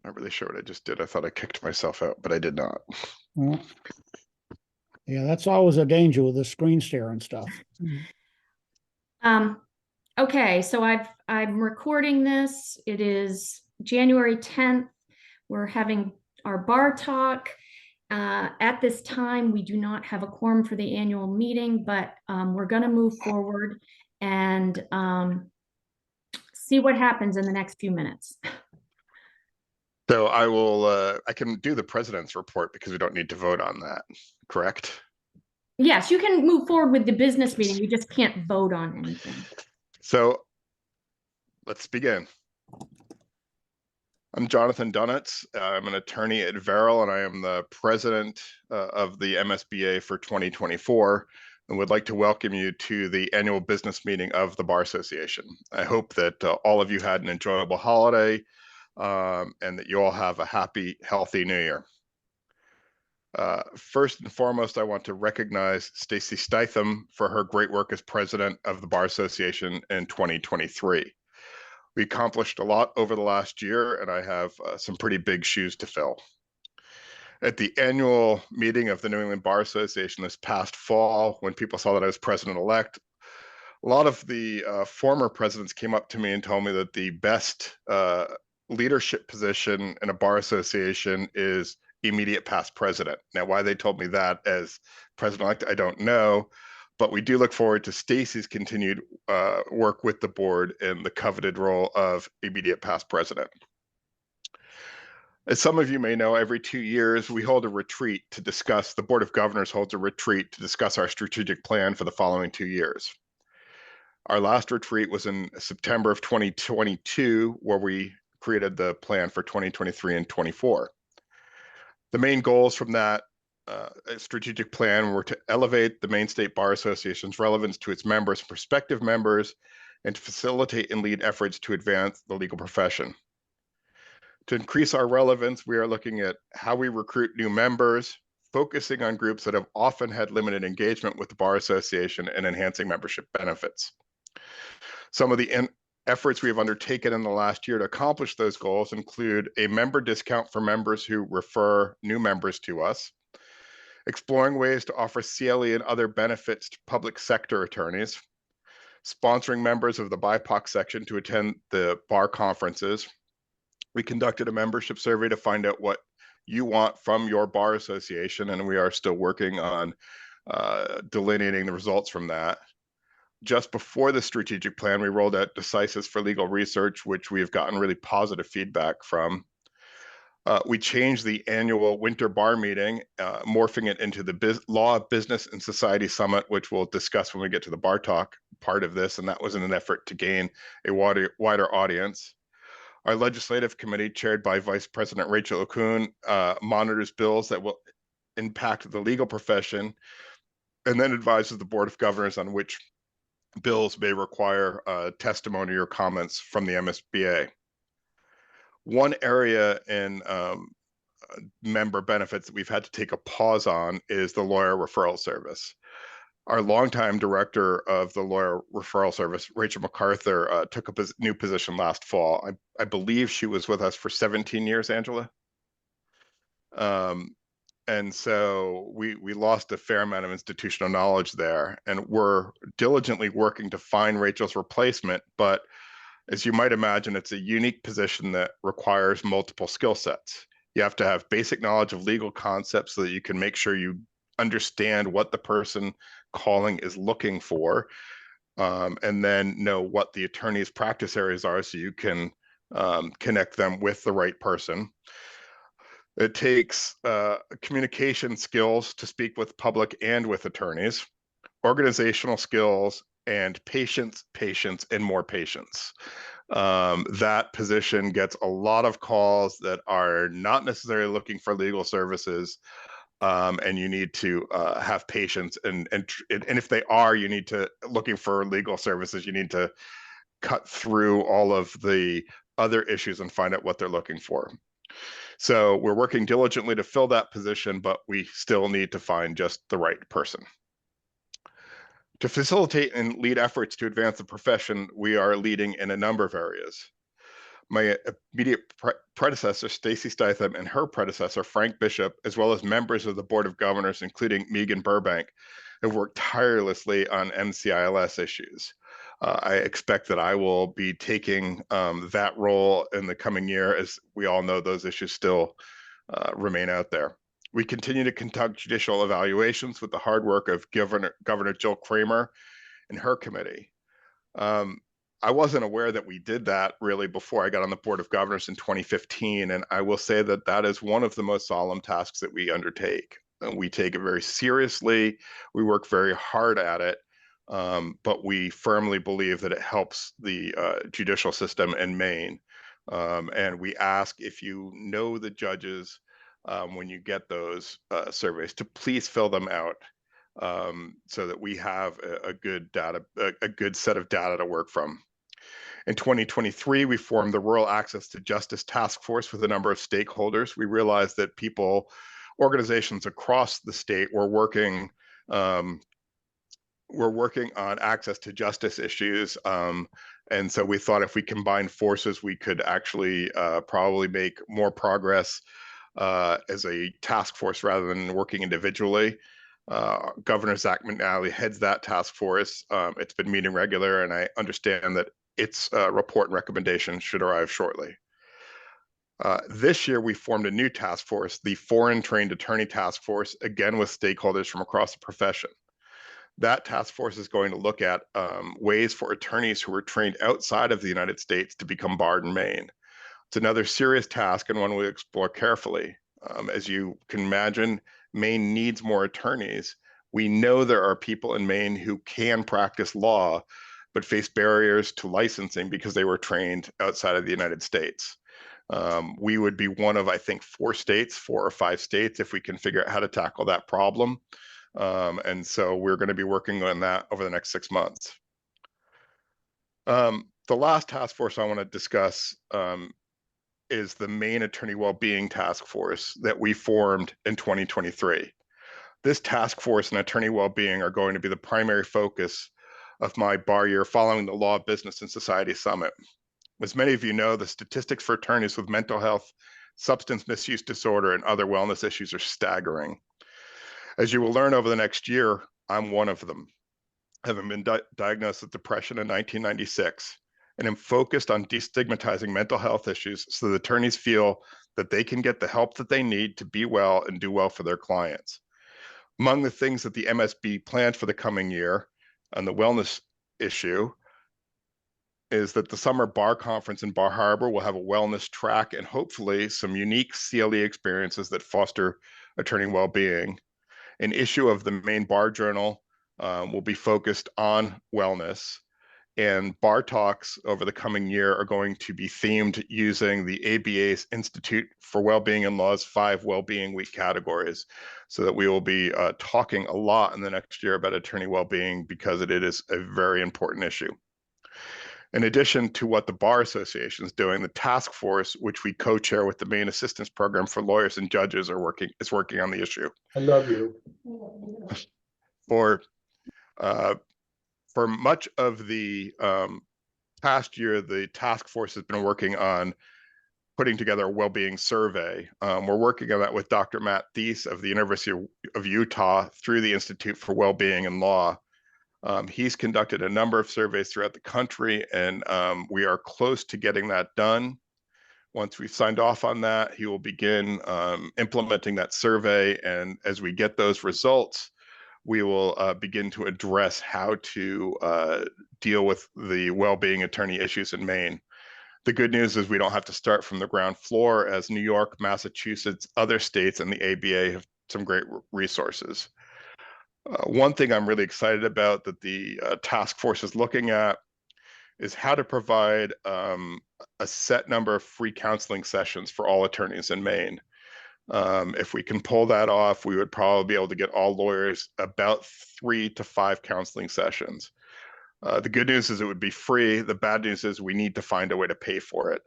Not really sure what I just did. I thought I kicked myself out, but I did not. Well, yeah, that's always a danger with the screen share and stuff. Um, okay, so I'm recording this. It is January 10th. We're having our bar talk. At this time, we do not have a quorum for the annual meeting, but we're going to move forward and see what happens in the next few minutes. So I can do the president's report because we don't need to vote on that, correct? Yes, you can move forward with the business meeting. We just can't vote on anything. So let's begin. I'm Jonathan Dunitz. I'm an attorney at Verrill, and I am the president of the MSBA for 2024, and would like to welcome you to the annual business meeting of the Bar Association. I hope that all of you had an enjoyable holiday and that you all have a happy, healthy New Year. First and foremost, I want to recognize Stacy Stitham for her great work as president of the Bar Association in 2023. We accomplished a lot over the last year, and I have some pretty big shoes to fill. At the annual meeting of the New England Bar Association this past fall, when people saw that I was president-elect, a lot of the former presidents came up to me and told me that the best leadership position in a bar association is immediate past president. Now, why they told me that as president-elect, I don't know, but we do look forward to Stacy's continued work with the board in the coveted role of immediate past president. As some of you may know, every 2 years we hold a retreat to discuss, the Board of Governors holds a retreat to discuss our strategic plan for the following 2 years. Our last retreat was in September of 2022, where we created the plan for 2023 and 24. The main goals from that strategic plan were to elevate the Maine State Bar Association's relevance to its members and prospective members, and to facilitate and lead efforts to advance the legal profession. To increase our relevance, we are looking at how we recruit new members, focusing on groups that have often had limited engagement with the Bar Association, and enhancing membership benefits. Some of the efforts we have undertaken in the last year to accomplish those goals include a member discount for members who refer new members to us, exploring ways to offer CLE and other benefits to public sector attorneys, sponsoring members of the BIPOC section to attend the bar conferences. We conducted a membership survey to find out what you want from your bar association, and we are still working on delineating the results from that. Just before the strategic plan, we rolled out Decisives for Legal Research, which we have gotten really positive feedback from. We changed the annual winter bar meeting, morphing it into the Law, Business, and Society Summit, which we'll discuss when we get to the bar talk part of this, and that was in an effort to gain a wider audience. Our legislative committee, chaired by Vice President Rachel Okun, monitors bills that will impact the legal profession, and then advises the Board of Governors on which bills may require testimony or comments from the MSBA. One area in member benefits that we've had to take a pause on is the lawyer referral service. Our longtime director of the lawyer referral service, Rachel MacArthur, took a new position last fall. I believe she was with us for 17 years, Angela. And so we lost a fair amount of institutional knowledge there, and we're diligently working to find Rachel's replacement. But as you might imagine, it's a unique position that requires multiple skill sets. You have to have basic knowledge of legal concepts so that you can make sure you understand what the person calling is looking for, and then know what the attorney's practice areas are so you can connect them with the right person. It takes communication skills to speak with public and with attorneys, organizational skills, and patience, and more patience. That position gets a lot of calls that are not necessarily looking for legal services, and you need to have patience. And if they are, you need to looking for legal services. You need to cut through all of the other issues and find out what they're looking for. So we're working diligently to fill that position, but we still need to find just the right person. To facilitate and lead efforts to advance the profession, we are leading in a number of areas. My immediate predecessor, Stacy Stitham, and her predecessor, Frank Bishop, as well as members of the Board of Governors, including Megan Burbank, have worked tirelessly on MCILS issues. I expect that I will be taking that role in the coming year, as we all know those issues still remain out there. We continue to conduct judicial evaluations with the hard work of Governor Jill Kramer and her committee. I wasn't aware that we did that really before I got on the Board of Governors in 2015, and I will say that that is one of the most solemn tasks that we undertake. And we take it very seriously. We work very hard at it, but we firmly believe that it helps the judicial system in Maine. And we ask, if you know the judges when you get those surveys, to please fill them out. So that we have a good set of data to work from. In 2023, we formed the Rural Access to Justice Task Force with a number of stakeholders. We realized that organizations across the state were working on access to justice issues. And so we thought if we combined forces, we could actually probably make more progress as a task force rather than working individually. Governor Zach McNally heads that task force. It's been meeting regular, and I understand that its report and recommendation should arrive shortly. This year, we formed a new task force, the Foreign Trained Attorney Task Force, again with stakeholders from across the profession. That task force is going to look at ways for attorneys who are trained outside of the United States to become barred in Maine. It's another serious task and one we explore carefully. As you can imagine, Maine needs more attorneys. We know there are people in Maine who can practice law, but face barriers to licensing because they were trained outside of the United States. We would be one of, I think, 4 or 5 states, if we can figure out how to tackle that problem. And so we're going to be working on that over the next 6 months. The last task force I want to discuss is the Maine Attorney Wellbeing Task Force that we formed in 2023. This task force and attorney wellbeing are going to be the primary focus of my bar year following the Law, Business, and Society Summit. As many of you know, the statistics for attorneys with mental health, substance misuse disorder, and other wellness issues are staggering. As you will learn over the next year, I'm one of them, having been diagnosed with depression in 1996, and am focused on destigmatizing mental health issues so that attorneys feel that they can get the help that they need to be well and do well for their clients. Among the things that the MSB plans for the coming year on the wellness issue is that the summer bar conference in Bar Harbor will have a wellness track and hopefully some unique CLE experiences that foster attorney well-being. An issue of the Maine Bar Journal will be focused on wellness, and bar talks over the coming year are going to be themed using the ABA's Institute for Wellbeing and Law's 5 Wellbeing Week categories, so that we will be talking a lot in the next year about attorney wellbeing because it is a very important issue. In addition to what the Bar Association is doing, the task force, which we co-chair with the Maine Assistance Program for Lawyers and Judges, is working on the issue. I love you. For much of the past year, the task force has been working on putting together a well-being survey. We're working on that with Dr. Matt Thies of the University of Utah through the Institute for Wellbeing and Law. He's conducted a number of surveys throughout the country, and we are close to getting that done. Once we've signed off on that, he will begin implementing that survey, and as we get those results, we will begin to address how to deal with the well-being attorney issues in Maine. The good news is we don't have to start from the ground floor, as New York, Massachusetts, other states, and the ABA have some great resources. One thing I'm really excited about that the task force is looking at is how to provide a set number of free counseling sessions for all attorneys in Maine. If we can pull that off, we would probably be able to get all lawyers about 3 to 5 counseling sessions. The good news is it would be free. The bad news is we need to find a way to pay for it.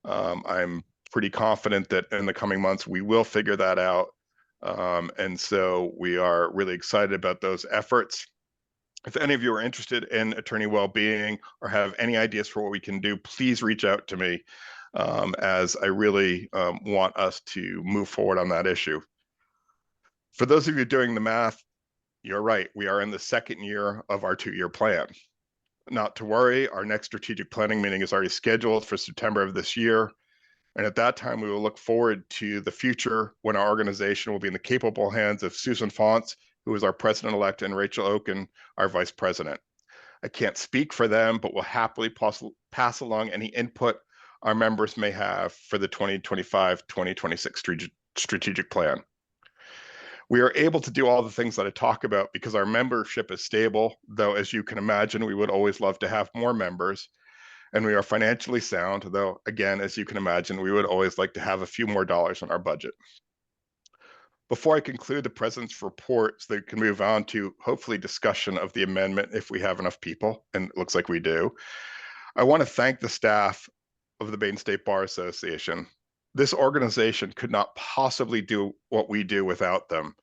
I'm pretty confident that in the coming months, we will figure that out. And so we are really excited about those efforts. If any of you are interested in attorney well-being or have any ideas for what we can do, please reach out to me. as I really want us to move forward on that issue. For those of you doing the math, you're right. We are in the second year of our 2-year plan. Not to worry, our next strategic planning meeting is already scheduled for September of this year. And at that time, we will look forward to the future when our organization will be in the capable hands of Susan Fonts, who is our president-elect, and Rachel Oken, our vice president. I can't speak for them, but will happily pass along any input our members may have for the 2025-2026 strategic plan. We are able to do all the things that I talk about because our membership is stable, though, as you can imagine, we would always love to have more members. And we are financially sound, though, again, as you can imagine, we would always like to have a few more dollars in our budget. Before I conclude the president's report, so that we can move on to hopefully discussion of the amendment if we have enough people, and it looks like we do, I want to thank the staff of the Maine State Bar Association. This organization could not possibly do what we do without them.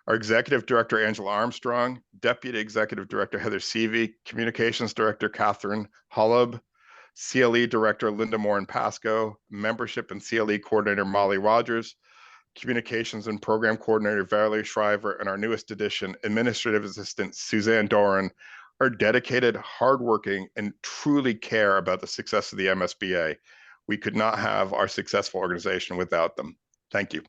Our Executive Director, Angela Armstrong, Deputy Executive Director, Heather Seavey, Communications Director, Catherine Hullab, CLE Director, Linda Morin-Pasco, Membership and CLE Coordinator, Molly Rogers, Communications and Program Coordinator, Valerie Shriver, and our newest addition, Administrative Assistant, Suzanne Doran, are dedicated, hardworking, and truly care about the success of the MSBA. We could not have our successful organization without them. Thank you.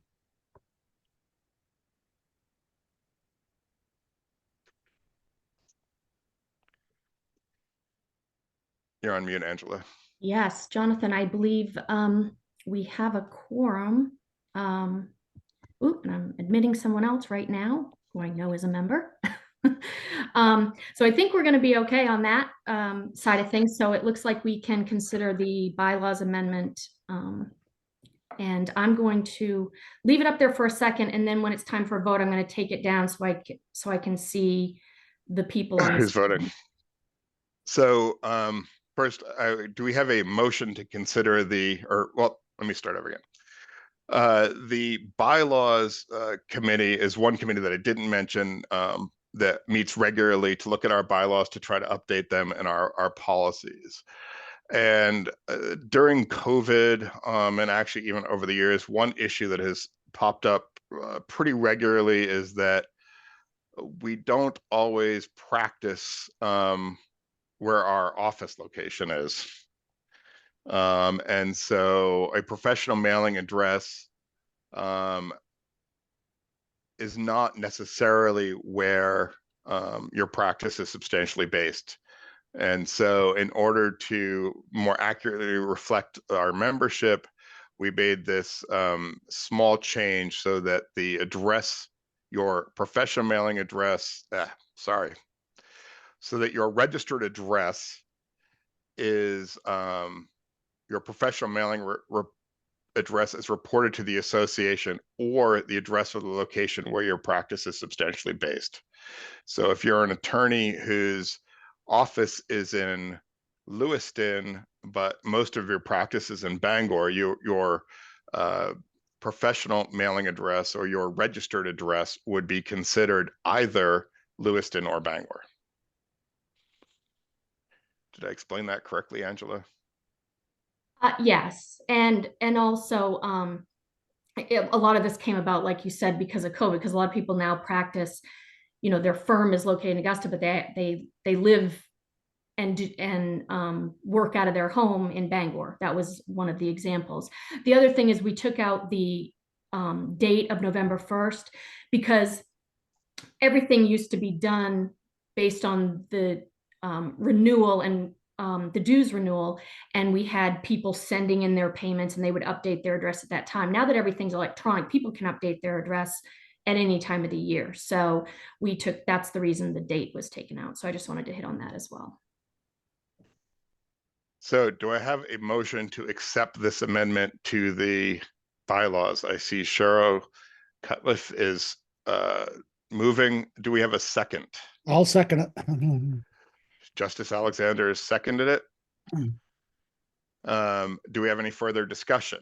You're on mute, Angela. Yes, Jonathan, I believe we have a quorum. And I'm admitting someone else right now who I know is a member. So I think we're going to be okay on that side of things. So it looks like we can consider the bylaws amendment. And I'm going to leave it up there for a second. And then when it's time for a vote, I'm going to take it down so I can see the people on who's voting. So first, do we have a motion to consider well, let me start over again. The bylaws committee is one committee that I didn't mention that meets regularly to look at our bylaws to try to update them and our policies. And during COVID, and actually even over the years, one issue that has popped up pretty regularly is that we don't always practice where our office location is. And so a professional mailing address is not necessarily where your practice is substantially based. And so in order to more accurately reflect our membership, we made this small change so that the address, your professional mailing address, so that your registered address is your professional mailing address is reported to the association or the address of the location where your practice is substantially based. So if you're an attorney whose office is in Lewiston, but most of your practice is in Bangor, your professional mailing address or your registered address would be considered either Lewiston or Bangor. Did I explain that correctly, Angela? Yes, and also a lot of this came about, like you said, because of COVID, because a lot of people now practice, their firm is located in Augusta, but they live and work out of their home in Bangor. That was one of the examples. The other thing is we took out the date of November 1st because everything used to be done based on the renewal and the dues renewal, and we had people sending in their payments and they would update their address at that time. Now that everything's electronic, people can update their address at any time of the year. So that's the reason the date was taken out. So I just wanted to hit on that as well. So do I have a motion to accept this amendment to the bylaws? I see Cheryl Cutliff is moving. Do we have a second? I'll second it. Justice Alexander has seconded it. Do we have any further discussion?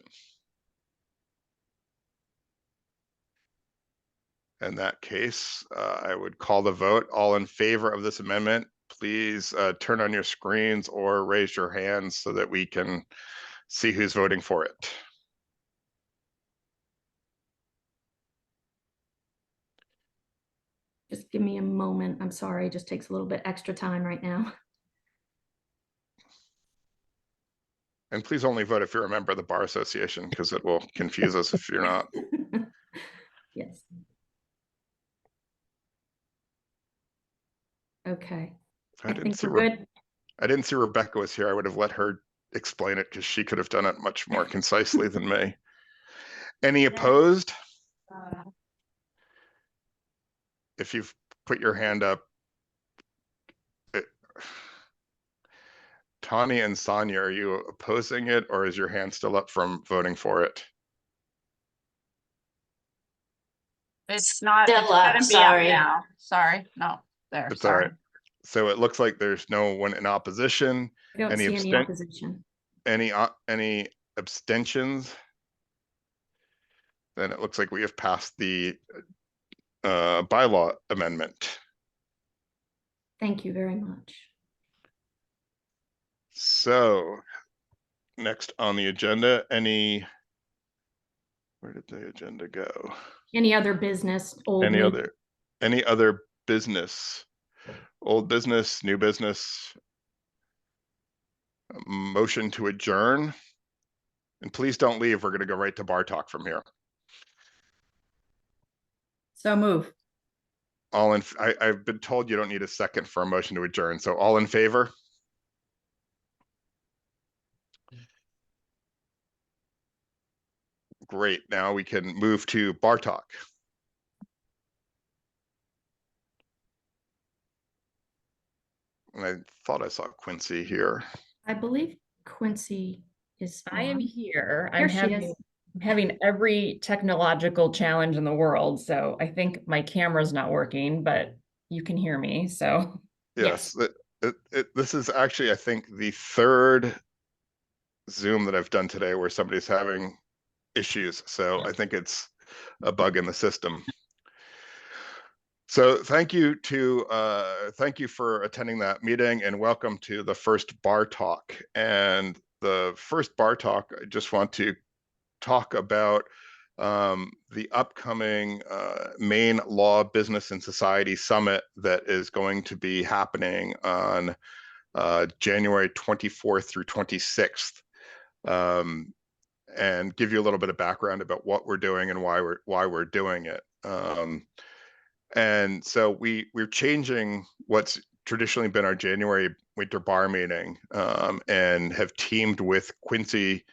In that case, I would call the vote. All in favor of this amendment, please turn on your screens or raise your hands so that we can see who's voting for it. Just give me a moment. I'm sorry, it just takes a little bit extra time right now. And please only vote if you're a member of the Bar Association, because it will confuse us if you're not. Yes. Okay. I think we're good. I didn't see Rebecca was here. I would have let her explain it because she could have done it much more concisely than me. Any opposed? If you've put your hand up, Tani and Sonia, are you opposing it, or is your hand still up from voting for it? It's not. Still It's up, gotta be sorry. now. Sorry. No, there. It's all Sorry. right. So it looks like there's no one in opposition. I don't see any opposition. Any abstentions? Then it looks like we have passed the bylaw amendment. Thank you very much. So next on the agenda, where did the agenda go? Any other business? Any other business? Old business, new business? Motion to adjourn? And please don't leave. We're going to go right to bar talk from here. So move. I've been told you don't need a second for a motion to adjourn. So all in favor? Great. Now we can move to bar talk. And I thought I saw Quincy here. I believe Quincy is I am on. here. Here I'm she having, is. I'm having every technological challenge in the world. So I think my camera's not working, but you can hear me. So Yes. This is actually, I think, the third Zoom that I've done today where somebody's having issues. So I think it's a bug in the system. So thank you for attending that meeting, and welcome to the first bar talk. And the first bar talk, I just want to talk about the upcoming Maine Law, Business, and Society Summit that is going to be happening on January 24th through 26th, and give you a little bit of background about what we're doing and why we're doing it. And so we're changing what's traditionally been our January winter bar meeting, and have teamed with Quincy's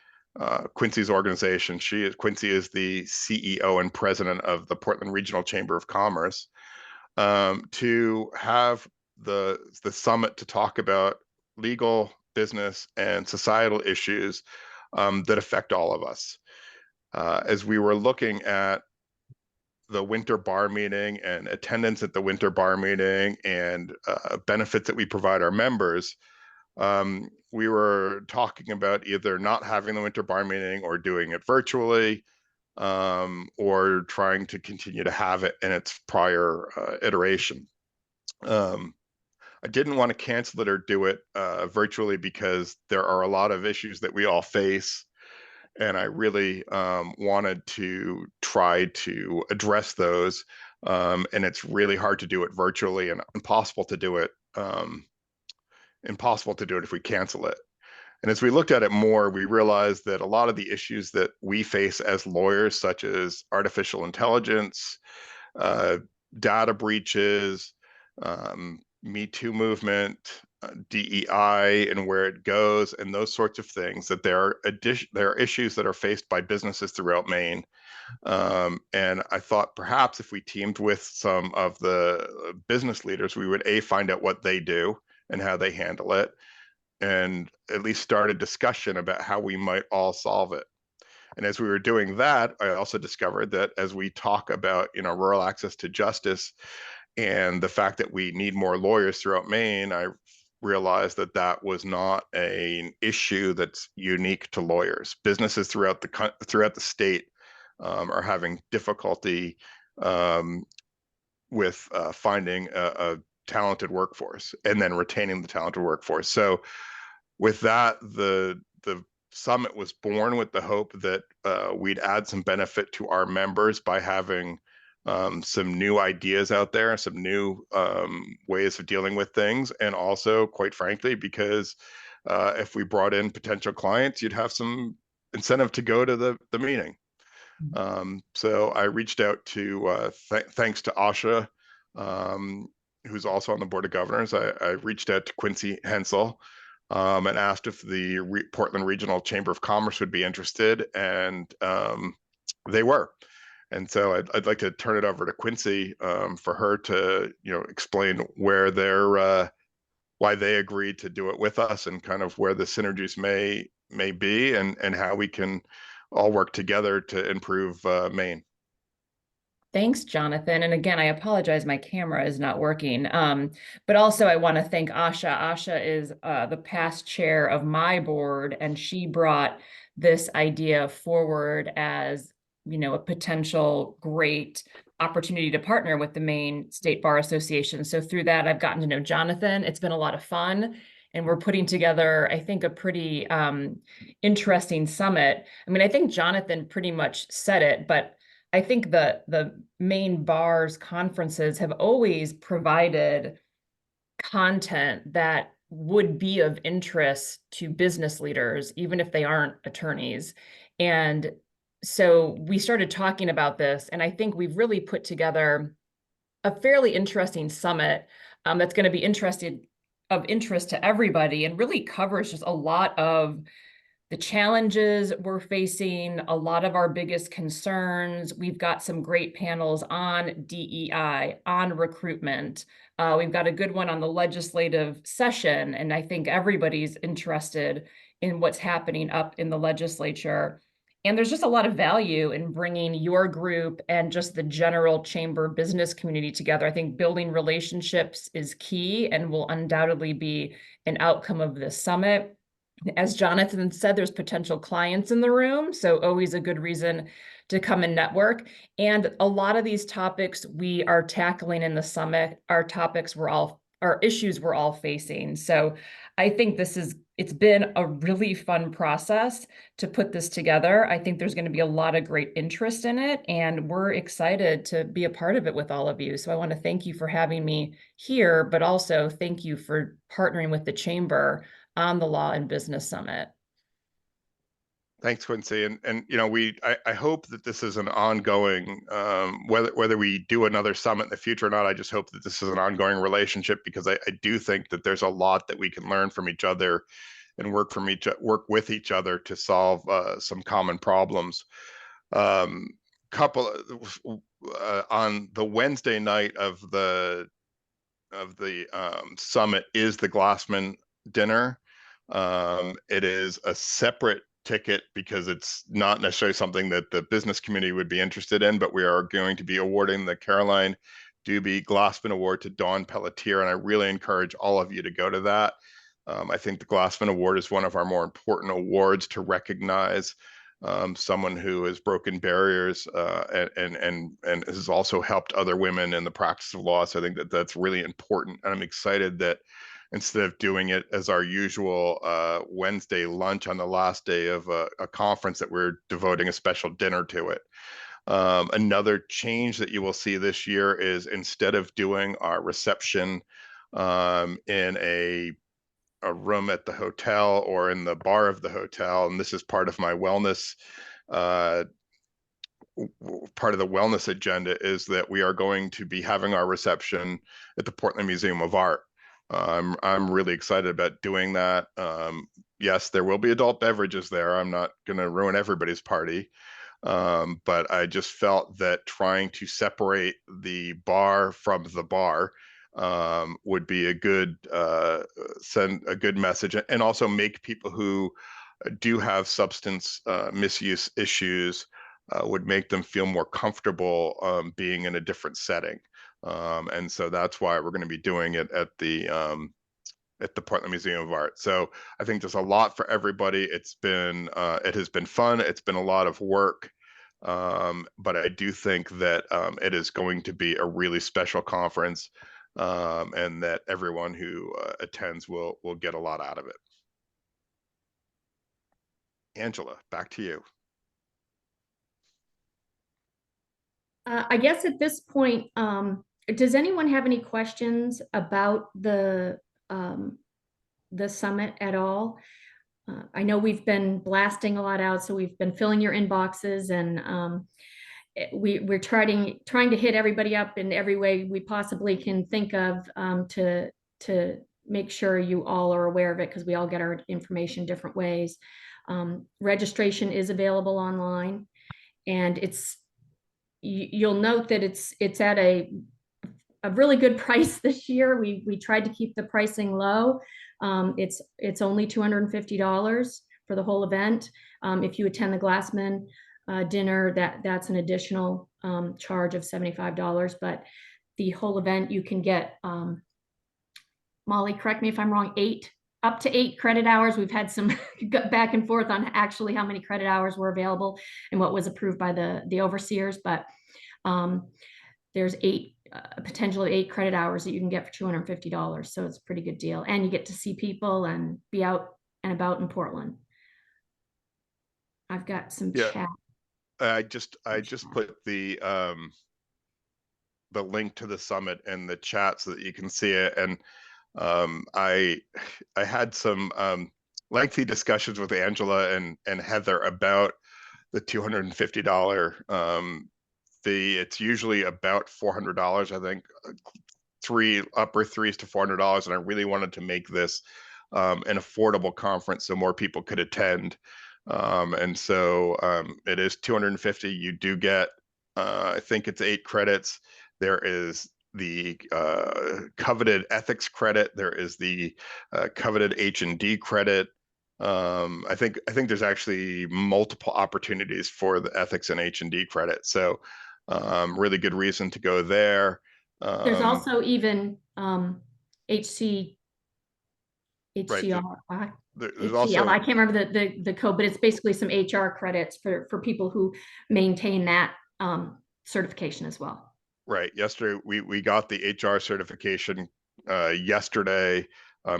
organization. Quincy is the CEO and president of the Portland Regional Chamber of Commerce, to have the summit to talk about legal, business, and societal issues that affect all of us. As we were looking at the winter bar meeting and attendance at the winter bar meeting and benefits that we provide our members, we were talking about either not having the winter bar meeting or doing it virtually, or trying to continue to have it in its prior iteration. I didn't want to cancel it or do it virtually because there are a lot of issues that we all face, and I really wanted to try to address those. And it's really hard to do it virtually, and impossible to do it if we cancel it. And as we looked at it more, we realized that a lot of the issues that we face as lawyers, such as artificial intelligence, data breaches, Me Too movement, DEI and where it goes, and those sorts of things, that there are issues that are faced by businesses throughout Maine. And I thought perhaps if we teamed with some of the business leaders, we would find out what they do and how they handle it, and at least start a discussion about how we might all solve it. And as we were doing that, I also discovered that as we talk about, rural access to justice and the fact that we need more lawyers throughout Maine, I realized that that was not an issue that's unique to lawyers. Businesses throughout the state are having difficulty with finding a talented workforce and then retaining the talented workforce. So with that, the summit was born with the hope that we'd add some benefit to our members by having some new ideas out there, some new ways of dealing with things, and also, quite frankly, because if we brought in potential clients, you'd have some incentive to go to the meeting. So I reached out to, thanks to Asha, who's also on the Board of Governors, I reached out to Quincy Hentzel and asked if the Portland Regional Chamber of Commerce would be interested, and they were. And so I'd like to turn it over to Quincy for her to, explain where why they agreed to do it with us, and kind of where the synergies may be, and how we can all work together to improve Maine. Thanks, Jonathan. And again, I apologize, my camera is not working. But also I want to thank Asha. Asha is the past chair of my board, and she brought this idea forward as, a potential great opportunity to partner with the Maine State Bar Association. So through that, I've gotten to know Jonathan. It's been a lot of fun. And we're putting together, I think, a pretty interesting summit. I mean, I think Jonathan pretty much said it, but I think the Maine bars conferences have always provided content that would be of interest to business leaders, even if they aren't attorneys. And so we started talking about this, and I think we've really put together a fairly interesting summit that's going to be of interest to everybody, and really covers just a lot of the challenges we're facing, a lot of our biggest concerns. We've got some great panels on DEI, on recruitment. We've got a good one on the legislative session, and I think everybody's interested in what's happening up in the legislature. And there's just a lot of value in bringing your group and just the general chamber business community together. I think building relationships is key and will undoubtedly be an outcome of this summit. As Jonathan said, there's potential clients in the room, so always a good reason to come and network. And a lot of these topics we are tackling in the summit are issues we're all facing. So I think it's been a really fun process to put this together. I think there's going to be a lot of great interest in it, and we're excited to be a part of it with all of you. So I want to thank you for having me here, but also thank you for partnering with the Chamber on the Law and Business Summit. Thanks, Quincy. And I hope that this is an ongoing, whether we do another summit in the future or not, I just hope that this is an ongoing relationship, because I do think that there's a lot that we can learn from each other and work with each other to solve some common problems. On the Wednesday night of the summit is the Glassman dinner. It is a separate ticket because it's not necessarily something that the business community would be interested in, but we are going to be awarding the Caroline Dubie Glassman Award to Dawn Pelletier, and I really encourage all of you to go to that. I think the Glassman Award is one of our more important awards to recognize someone who has broken barriers and has also helped other women in the practice of law. So I think that's really important, and I'm excited that instead of doing it as our usual Wednesday lunch on the last day of a conference, that we're devoting a special dinner to it. Another change that you will see this year is, instead of doing our reception in a room at the hotel or in the bar of the hotel, and this is part of my wellness, part of the wellness agenda, is that we are going to be having our reception at the Portland Museum of Art. I'm really excited about doing that. Yes, there will be adult beverages there. I'm not going to ruin everybody's party. But I just felt that trying to separate the bar from the bar would be a good send a good message, and also make people who do have substance misuse issues would make them feel more comfortable being in a different setting. And so that's why we're going to be doing it at the Portland Museum of Art. So I think there's a lot for everybody. It has been fun. It's been a lot of work. But I do think that it is going to be a really special conference, and that everyone who attends will get a lot out of it. Angela, back to you. I guess at this point, does anyone have any questions about the summit at all? I know we've been blasting a lot out, so we've been filling your inboxes, and we're trying to hit everybody up in every way we possibly can think of, to make sure you all are aware of it, because we all get our information different ways. Registration is available online, and you'll note that it's at a really good price this year. We tried to keep the pricing low. It's only $250 for the whole event. If you attend the Glassman dinner, that's an additional charge of $75. But the whole event, you can get, Molly, correct me if I'm wrong, up to 8 credit hours. We've had some back and forth on actually how many credit hours were available and what was approved by the overseers, but there's a potential of 8 credit hours that you can get for $250. So it's a pretty good deal. And you get to see people and be out and about in Portland. I've got some chat. I just put the link to the summit in the chat so that you can see it. And I had some lengthy discussions with Angela and Heather about the $250 fee. It's usually about $400, I think, upper threes to $400, and I really wanted to make this an affordable conference so more people could attend. And so it is $250. You do get, I think it's 8 credits. There is the coveted ethics credit. There is the coveted H&D credit. I think there's actually multiple opportunities for the ethics and H&D credit. So really good reason to go there. There's also even HCR. Right, there's HCL, also, I can't remember the code, but it's basically some HR credits for people who maintain that certification as well. Right. Yesterday, we got the HR certification yesterday.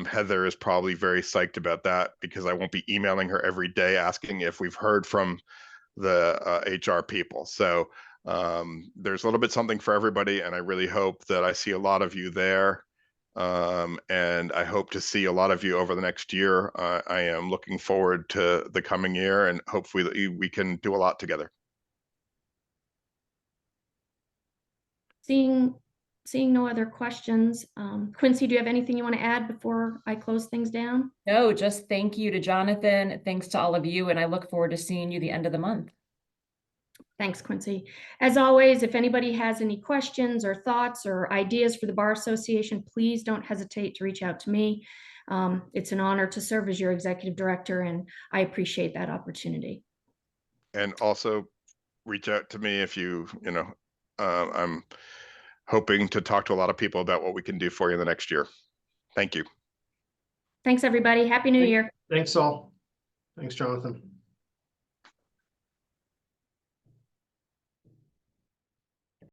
Heather is probably very psyched about that because I won't be emailing her every day asking if we've heard from the HR people. So there's a little bit something for everybody, and I really hope that I see a lot of you there. And I hope to see a lot of you over the next year. I am looking forward to the coming year, and hopefully we can do a lot together. Seeing no other questions. Quincy, do you have anything you want to add before I close things down? No, just thank you to Jonathan. Thanks to all of you. And I look forward to seeing you the end of the month. Thanks, Quincy. As always, if anybody has any questions or thoughts or ideas for the Bar Association, please don't hesitate to reach out to me. It's an honor to serve as your executive director, and I appreciate that opportunity. And also reach out to me if I'm hoping to talk to a lot of people about what we can do for you in the next year. Thank you. Thanks, everybody. Happy New Year. Thanks all. Thanks, Jonathan.